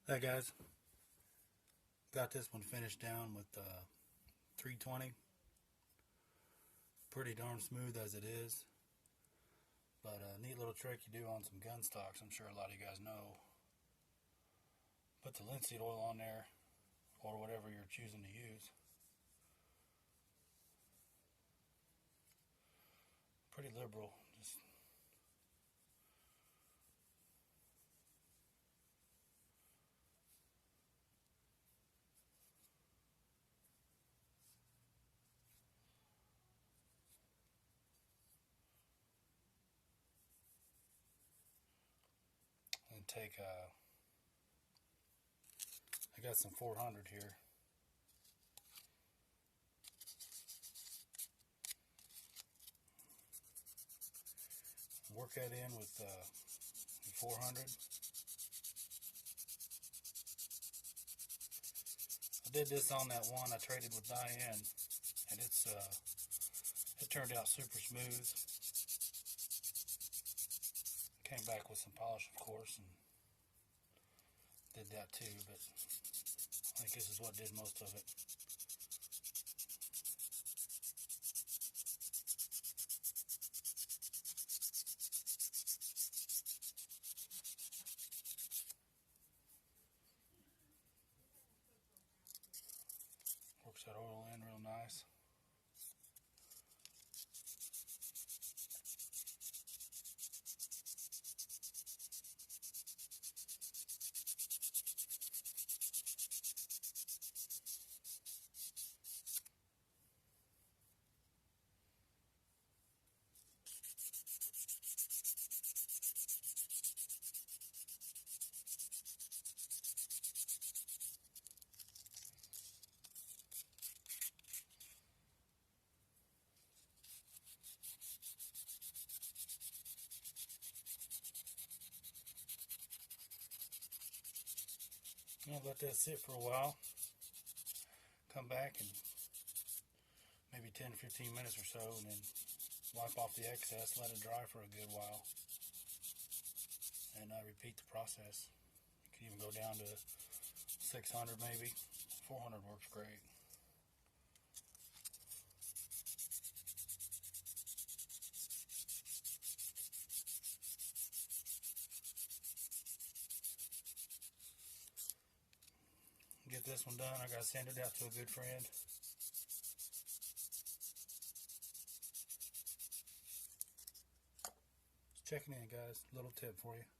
Hey guys, got this one finished down with 320. Pretty darn smooth as it is, but a neat little trick you do on some gun stocks, I'm sure a lot of you guys know. Put the linseed oil on there, or whatever you're choosing to use. Pretty liberal, just and take I got some 400 here. Work that in with 400. I did this on that one I traded with Diane, and it turned out super smooth. Came back with some polish, of course, and did that too, but I think this is what did most of it. Works that oil in real nice. I'll let that sit for a while. Come back in maybe 10-15 minutes or so, and then wipe off the excess, let it dry for a good while, and repeat the process. You can even go down to 600 maybe. 400 works great. Get this one done. I gotta send it out to a good friend. Just checking in, guys. Little tip for you.